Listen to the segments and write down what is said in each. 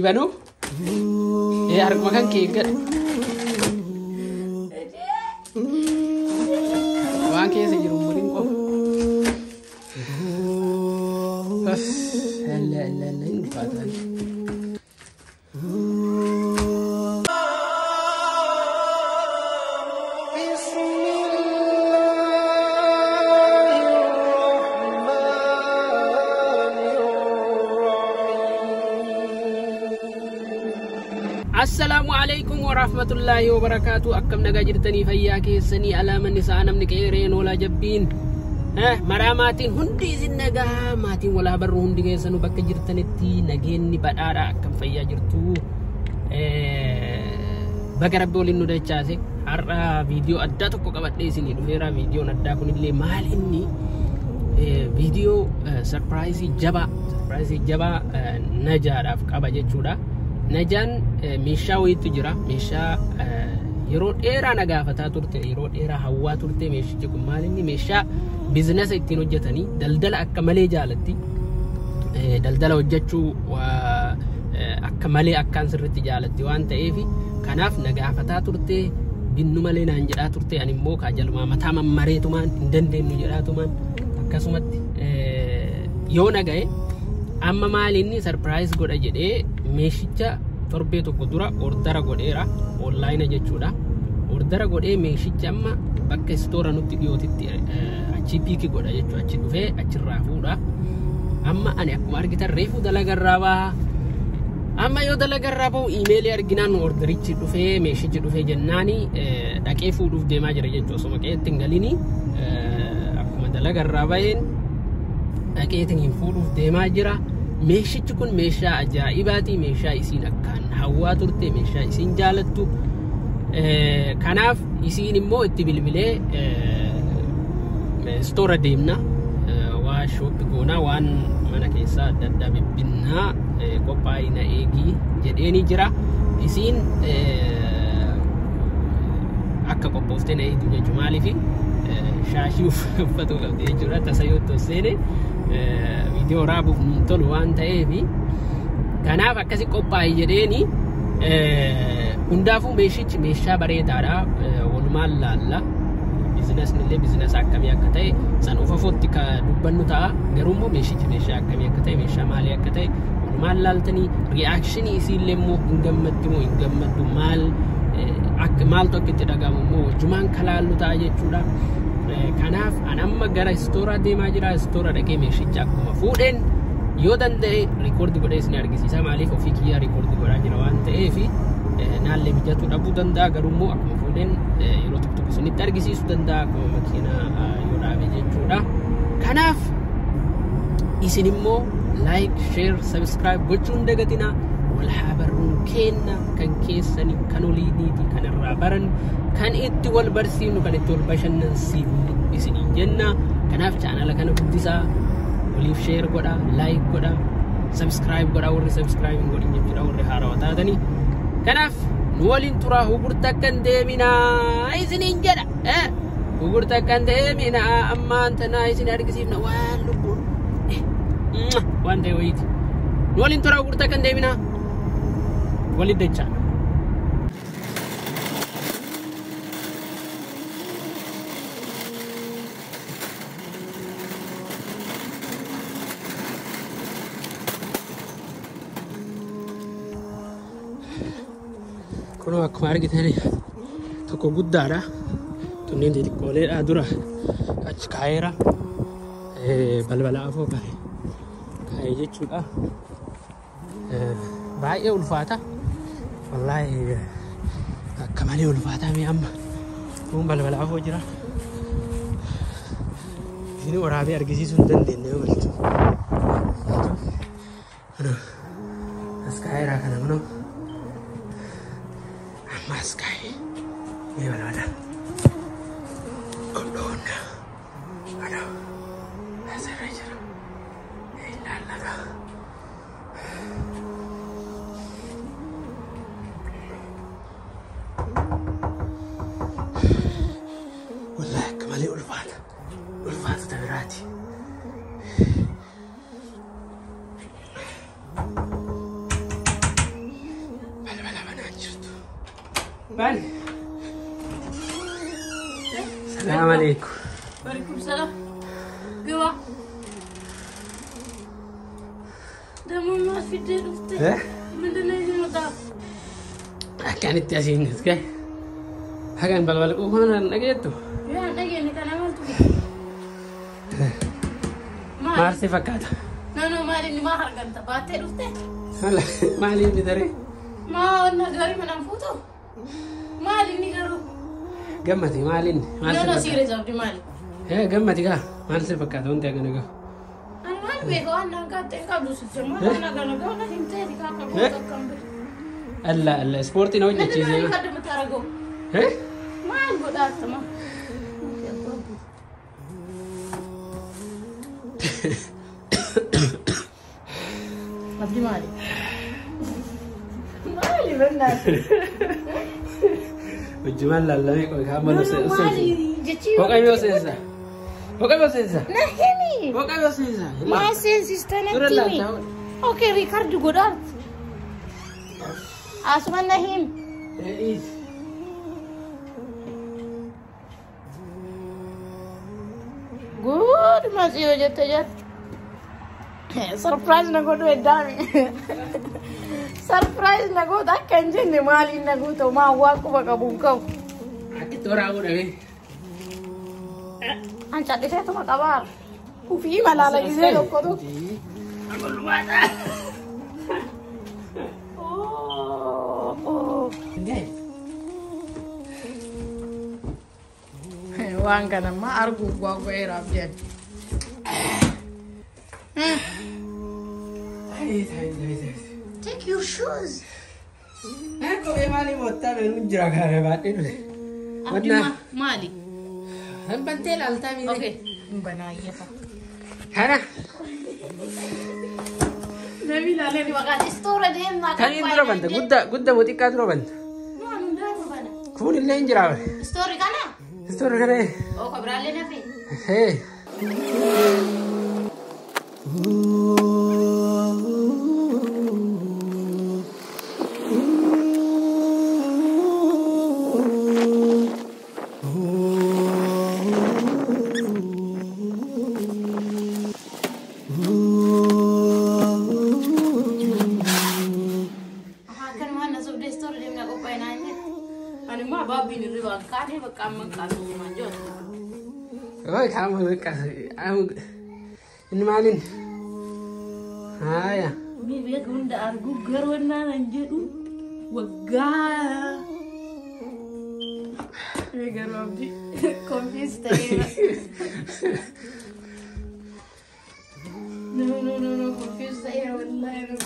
banu. Harkuma kan kee gad. Waan keessa jiru umuriin qofa. Allah hin ulfaatan. Assalamualaikum warahmatullahi wabarakatuh. Akkam nagaa jirtanii fayyaa keessanii alaaman isaa namni qeereen oolaa jabbiin maraamaatiin hundi isin nagaa maatiin walaa barru hundi keessanuu bakka jirtanitti nageenni badhaadha akkam fayyaa jirtu baga rabbi waliin nu dachaase har'a viidiyoo addaa tokko qabadhee isinii dhufeera. Viidiyoon addaa kunillee maal inni viidiyoo sarpiraayizii jabaa najaadhaaf qaba jechuudha. Najaan meeshaa wayiitu jira. Meeshaa yeroo dheeraa nagaafataa turte, yeroo dheeraa hawwaa turte. Meeshichi kun maal inni meeshaa biizinasa ittiin hojjetanii daldala akka malee jaalatti. Daldala hojjechuu akka malee akkaan sirriitti jaalatti waan ta'eef kanaaf nagaafataa turte, binnu malee naan jedhaa turte. Ani immoo kaajalumaa mataa mammareetumaan hin dandeenyu jedhaatumaan akkasumatti yoo nagaye amma maal inni sarpiraayiz godha jedhee meeshicha torbee tokko dura ordara godheera onlaayina jechuudha. Ordara godhee meeshicha amma bakka istoora nutti dhiyootitti achi piiki godha jechuudha. Achi dhufee achirraa fuudha. Amma ani akkuma argitan reefu dalagarraa baha. Amma yoo dalagarraa bahu iimeelii arginaan orderichi dhufee meeshichi dhufee jennaani dhaqee fuudhuuf deemaa jira jechuudha. Osoo maqeetti hin galini akkuma dalagarraa baheen dhaqeetiin hin fuudhuuf deemaa jira. Meeshichi kun meeshaa ajaa'ibaati. Meeshaa isiin akkaan hawwaa turte, meeshaa isiin jaalattu. Kanaaf isiin immoo itti bilbilee istoora deemna, waa shooppi goonaa, waan mana keessaa adda addaa bibbinnaa, qophaa'ii na eegii jedheeni jira. Isiin akka qophooftee na eegdu jechuudha. Maaliif shaashii uffatuu qabdi jechuudha. Tasa yoo tosseene viidiyoo raabuuf nun tolu waan ta'eef kanaaf akkasi qophaa'e jedheeni hundaafuu meeshichi meeshaa bareedaadha. Walumaan laalla biizinasni illee biizinasa akkamii akka ta'e san ufafootti ka dubbannu ta'a. Garuu immoo meeshichi meeshaa akkamii akka ta'e, meeshaa maalii akka ta'e walumaan laaltanii ri'aakshinii isiillee immoo hin gammaddu moo hin gammaddu maaltu akka itti dhagahamu immoo wajjumaan kalaallu ta'a jechuudha. Kanaaf an amma gara istooraa deemaa jira. Istoora dhaqee meeshicha akkuma fuudheen yoo danda'e riikoordi godhee isin argisiisa. Maaliif ofii kiyyaa riikoordi godhaa jira waan ta'eef naallee mijatuu dhabuu danda'a. Garuu immoo akkuma fuudheen yeroo tokko isinitti argisiisuu danda'a akkuma makiinaa yoo dhaabe jechuudha. Kanaaf isin immoo laayik, sheer, sabiskiraayib gochuun dagatina. Wal haa barruun kenna kan keessanii kan oliiniiti kan irraa baran kan itti wal barsiifnu kan itti wal bashannansiifnu isinii jenna. Kanaaf chaanala kana guddisaa, waliif sheer godha, laayik godha, sabiskiraayib godha. Warri sabiskiraayib hin godhin jechuudha, warri haarawaa taatanii. Kanaaf nu waliin turaa hugurta akkan deeminaa isiniin jedha. Hugurta akkan deeminaa ammaan tanaa isin argisiifna waan lubbuun waan ta'e wayiiti. Nu waliin turaa hugurta akkan deeminaa waliin dachaa. Kunoo akkuma argitan tokko guddaadha. Tunneen xixiqqooleedha. Dura achi kaa'eera. Balbala afoo kaa'ee jechuudha. Baay'ee ulfaata. Wallaahi akka malee ulfaataa mee amma kun balbala afoo jira. Isin waraabee argisiisuu hin dandeenye yoo galchu. As kaa'eera kana kunoo. Maskai, ini mana? Kondona, ada, saya aja. Lalaga. Wallah, kembali ulfat terberati. Bal. Salam alaikum. Waalaikum salam. Gua. Dama ma fi dufte. Mindana yimata. Kanit yasin iskay. Hagan balbal ko honan nageetu. Ya nageni kana maltu. Marsi fakata. No mali ni ma harganta baate dufte. Hala mali bidare. Ma onna gari manam futo. Mali ni garu. Gammati malin. No sire jabdi mali. Gammati ka. Marsi fakata unte aganaga. Anwan be go anna ka te ka dusu chama anna gana go na himte di ka ka kambe. Allah sporti na wajja cheese. Ka de mutarago. Mal go datama. Abdi mali. Mali benna. Ujuman lallame ko kamalo se. Mali jechi. Hokai mo sensa. Nahimi. Hokai mo sensa. Ma sensi stanatimi. Okay, Ricardo Godard. Asman Nahim. Good, masih aja terjat. Surprise na godo edami. Surprise na godo akanji ne mali na godo ma waku baka bungkau. Aki tora aku dah. Ancat desa tu makabar. Kufi malala gize loko tu. Aku lupa dah. Oh. Wang kana ma argu gua era bien. Take your shoes. Aku memang motor belum jaga hebat itu. Abdi mali. Bantel alta mi. Okay. Bana iya pa. Hana. Nabi lale ni wakati store dem na. Kan indra banta. Gudda muti kadro banta. No andra bana. Kuni lain jerawa. Story kana? Story kana. Oh kabrale na fi. Hey. Oh, kamu kasih. Ini malin. Haya. Mi be gunda argu garwana nanjedu. Wagga. Me garobi. Confused tayo. No, confused tayo wallahi.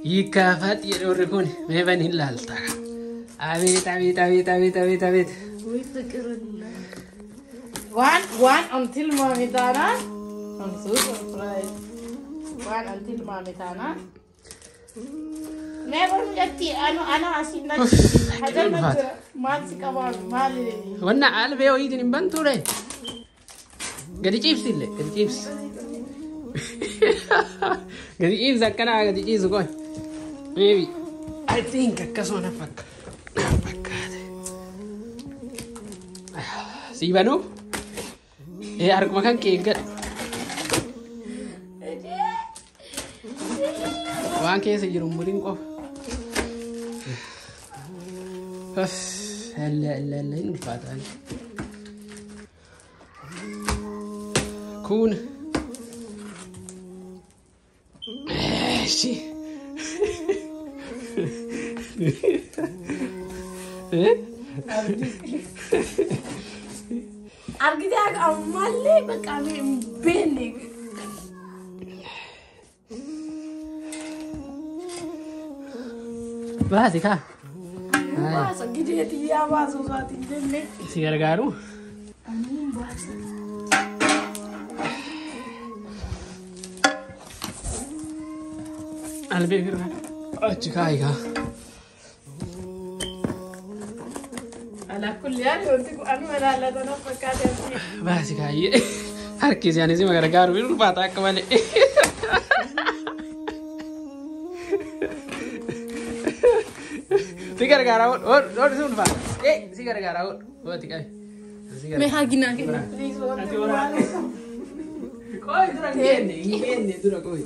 Yikafat yurukun. Me bani lalta. Abit. One until Mamitana. I'm so surprised. One until Mamitana. Never get ano asin na. Hajar na mati kawan mali. Wanna albe o idin bantu re. Gadi chips ille, gadi chips. Gadi chips akkana gadi chips ko. Maybe I think akkasona fakka. Si banu? Argu makan kegad. Waan keessa jiru murin qof. Alla hin ulfaataan. Kun. Shi. Argite amalle baka bene. Bahas ka. Bahasa gede dia bahasa satu bene. Si gargaru. Amin bahasa. Albe firma. Chikai ka. Ala kulli hal yontiku anu ala tana fakate. Bahas ka. Har kisi ani si gargaru biru pata kamale. Si gargaara ool sun fa. Si gargaara ool. Ooti qabi. Me hagina ke. Koi dura kenne dura koi.